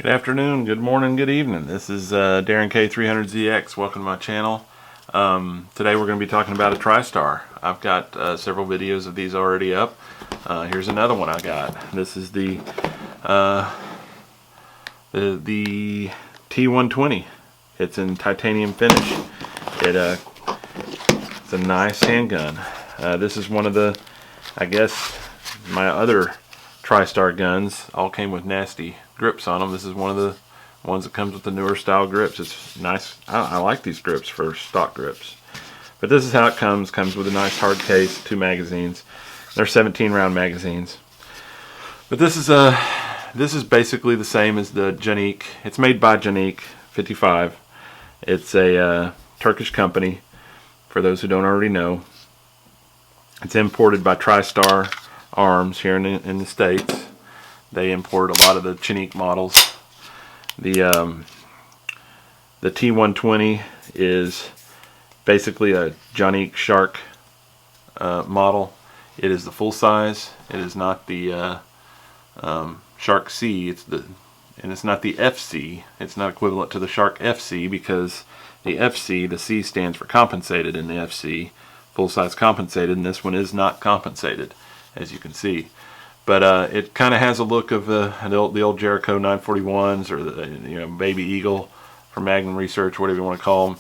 Good afternoon, good morning, good evening. This is Darren K300ZX. Welcome to my channel. Today we're going to be talking about a Tristar. I've got several videos of these already up. Here's another one I got. This is the t120. It's in titanium finish. It's a nice handgun. This is one of the, I guess, my other Tristar guns all came with nasty grips on them. This is one of the ones that comes with the newer style grips. It's nice. I like these grips for stock grips. But this is how it comes. Comes with a nice hard case, 2 magazines. They're 17 round magazines. But this is basically the same as the Jericho. It's made by Jericho 55. It's a Turkish company, for those who don't already know. It's imported by Tristar Arms here in the States. They import a lot of the Jericho models. The t120 is basically a Jericho Shark model. It is the full size. It is not the Shark C. It's not the FC. It's not equivalent to the Shark FC, because the FC, the C stands for compensated in the FC, full size compensated, and this one is not compensated, as you can see. But it kind of has a look of the old Jericho 941s, or the Baby Eagle from Magnum Research, whatever you want to call them.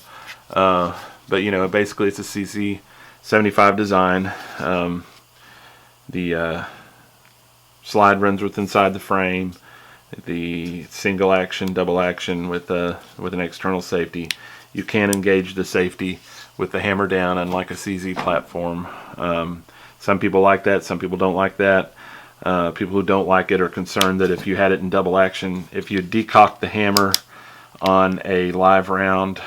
But basically it's a CC 75 design. The slide runs with inside the frame. The single action, double action with an external safety. You can engage the safety with the hammer down, unlike a CZ platform. Some people like that, some people don't like that. People who don't like it are concerned that if you had it in double action, if you decocked the hammer on a live round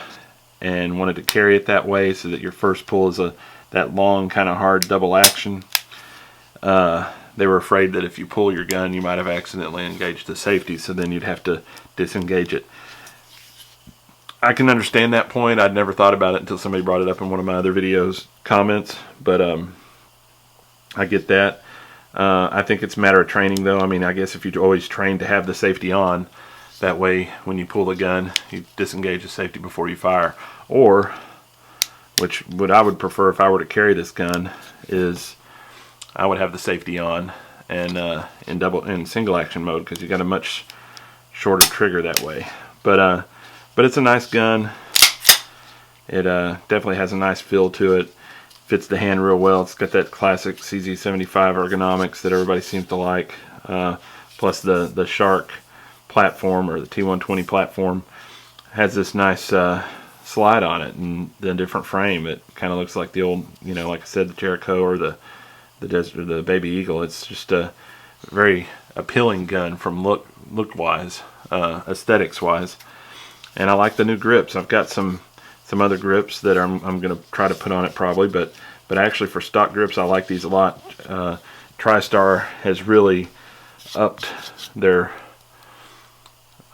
and wanted to carry it that way, so that your first pull is that long kind of hard double action, they were afraid that if you pull your gun you might have accidentally engaged the safety, so then you'd have to disengage it. I can understand that point. I'd never thought about it until somebody brought it up in one of my other videos comments, but I get that. I think it's a matter of training, though. I mean, I guess if you always train to have the safety on, that way when you pull the gun you disengage the safety before you fire. Or, what I would prefer if I were to carry this gun, is I would have the safety on and in single action mode, because you got a much shorter trigger that way. But it's a nice gun. It definitely has a nice feel to it. Fits the hand real well. It's got that classic CZ75 ergonomics that everybody seems to like. Plus the Shark platform, or the T120 platform, has this nice slide on it, and the different frame. It kind of looks like the old, like I said, the Jericho or the Baby Eagle. It's just a very appealing gun from look wise, aesthetics wise. And I like the new grips. I've got some other grips that I'm going to try to put on it probably, but actually for stock grips I like these a lot. Tristar has really upped their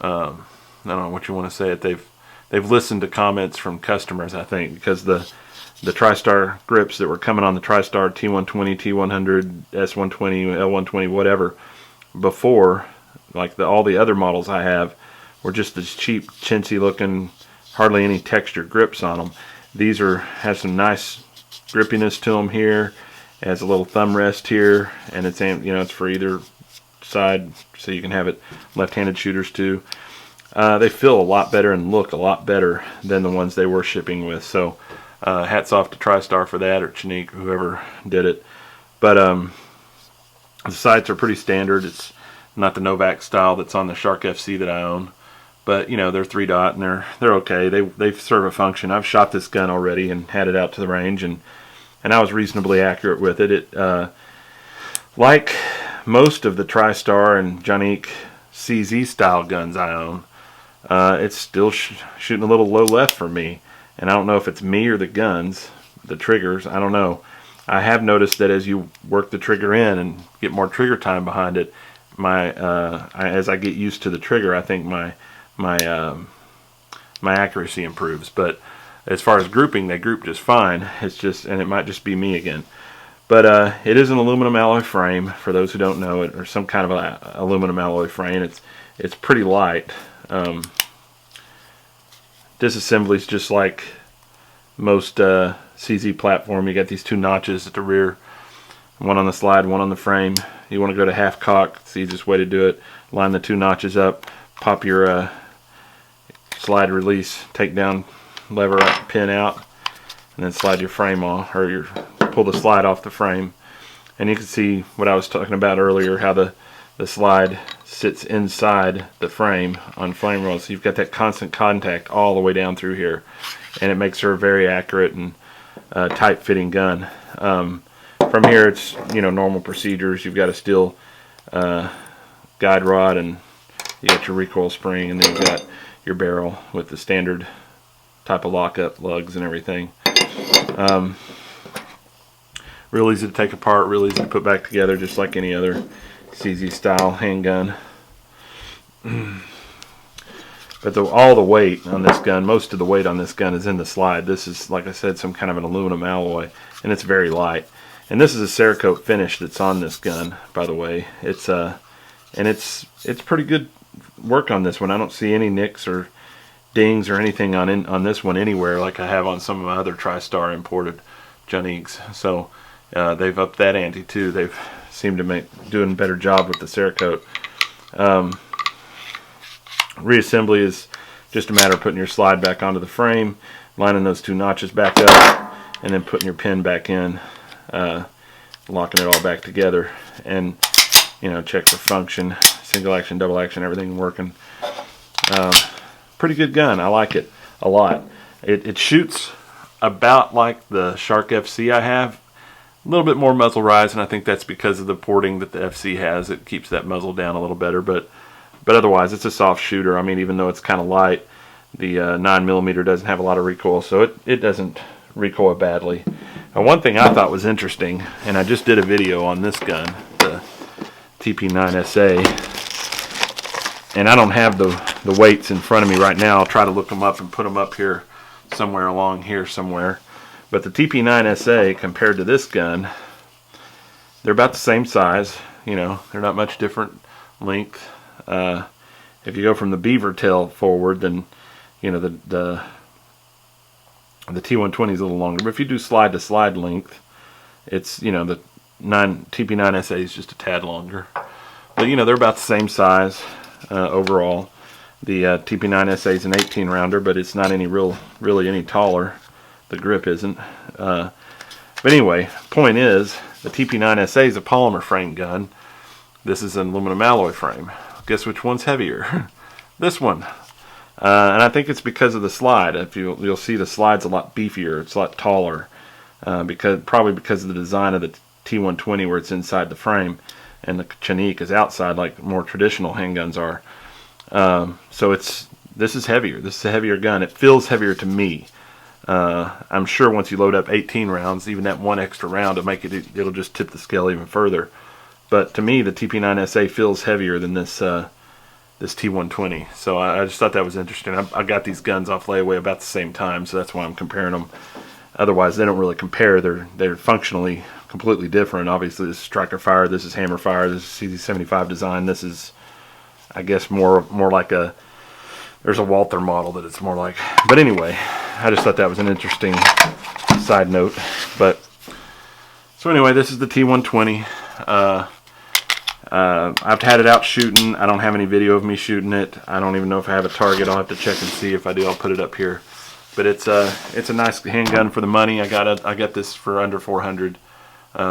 I don't know what you want to say it. They've listened to comments from customers, I think, because the Tristar grips that were coming on the Tristar T120, T100, S120, L120, whatever, before, like all the other models I have, were just this cheap, chintzy looking, hardly any textured grips on them. These have some nice grippiness to them here. It has a little thumb rest here, and it's for either side, so you can have it left-handed shooters too. They feel a lot better and look a lot better than the ones they were shipping with. So hats off to Tristar for that, or Jericho, whoever did it. But the sights are pretty standard. It's not the Novak style that's on the Shark FC that I own. But they're 3-dot, and they're okay. They serve a function. I've shot this gun already and had it out to the range, and I was reasonably accurate with it. It like most of the Tristar and Jericho CZ style guns I own, it's still shooting a little low left for me. And I don't know if it's me or the guns, the triggers. I don't know. I have noticed that as you work the trigger in and get more trigger time behind it, as I get used to the trigger, I think my accuracy improves. But as far as grouping, they group just fine. And it might just be me again. But it is an aluminum alloy frame, for those who don't know it, or some kind of a aluminum alloy frame. It's pretty light. Disassembly is just like most CZ platform. You got these two notches at the rear, one on the slide, one on the frame. You want to go to half cock. It's the easiest way to do it. Line the two notches up, pop your slide release, take down lever pin out, and then slide your frame off, or pull the slide off the frame. And you can see what I was talking about earlier, how the slide sits inside the frame on flame rails. So you've got that constant contact all the way down through here, and it makes her a very accurate and tight fitting gun. From here, it's normal procedures. You've got a steel guide rod, and you got your recoil spring, and then you've got your barrel with the standard type of lockup lugs and everything. Real easy to take apart, real easy to put back together, just like any other CZ style handgun. But all the weight on this gun, most of the weight on this gun is in the slide. This is, like I said, some kind of an aluminum alloy, and it's very light. And this is a Cerakote finish that's on this gun, by the way. It's pretty good work on this one. I don't see any nicks or dings or anything on this one anywhere, like I have on some of my other Tristar imported Juniques. So they've upped that ante too. They've seemed to doing a better job with the Cerakote. Reassembly is just a matter of putting your slide back onto the frame, lining those two notches back up, and then putting your pin back in, locking it all back together, and check for function, single action, double action, everything working. Pretty good gun. I like it a lot. It shoots about like the Shark FC I have, a little bit more muzzle rise, and I think that's because of the porting that the FC has. It keeps that muzzle down a little better, but otherwise it's a soft shooter. I mean, even though it's kind of light, the 9mm doesn't have a lot of recoil, so it doesn't recoil badly. One thing I thought was interesting, and I just did a video on this gun, the TP9SA, and I don't have the weights in front of me right now. I'll try to look them up and put them up here somewhere along here somewhere. But the TP9SA compared to this gun, they're about the same size. They're not much different length. If you go from the beaver tail forward, then the T120 is a little longer. But if you do slide to slide length, it's the TP9SA is just a tad longer. But they're about the same size overall. The TP9SA is an 18 rounder, but it's not really any taller. The grip isn't. But anyway, point is, the TP9SA is a polymer frame gun. This is an aluminum alloy frame. Guess which one's heavier? This one. And I think it's because of the slide. If you'll see, the slide's a lot beefier. It's a lot taller. Probably because of the design of the T120, where it's inside the frame, and the Junique is outside, like more traditional handguns are. So this is heavier. This is a heavier gun. It feels heavier to me. I'm sure once you load up 18 rounds, even that one extra round will make it'll just tip the scale even further. But to me, the TP9SA feels heavier than this T120. So I just thought that was interesting. I got these guns off layaway about the same time, so that's why I'm comparing them. Otherwise, they don't really compare. They're functionally completely different. Obviously, this is striker fire. This is hammer fire. This is CZ75 design. This is, I guess, more like there's a Walther model that it's more like. But anyway, I just thought that was an interesting side note. So anyway, this is the T120. I've had it out shooting. I don't have any video of me shooting it. I don't even know if I have a target. I'll have to check and see. If I do, I'll put it up here. But it's a nice handgun for the money. I got this for under $400,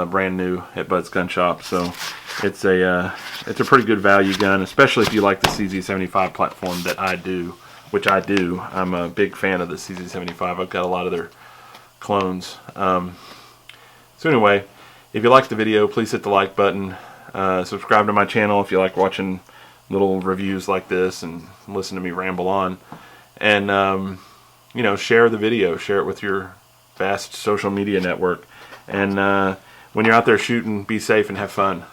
brand new at Bud's Gun Shop. So it's a pretty good value gun, especially if you like the CZ75 platform that I do, which I do. I'm a big fan of the CZ75. I've got a lot of their clones. So anyway, if you liked the video, please hit the like button. Subscribe to my channel if you like watching little reviews like this and listen to me ramble on. And share the video. Share it with your vast social media network. And when you're out there shooting, be safe and have fun.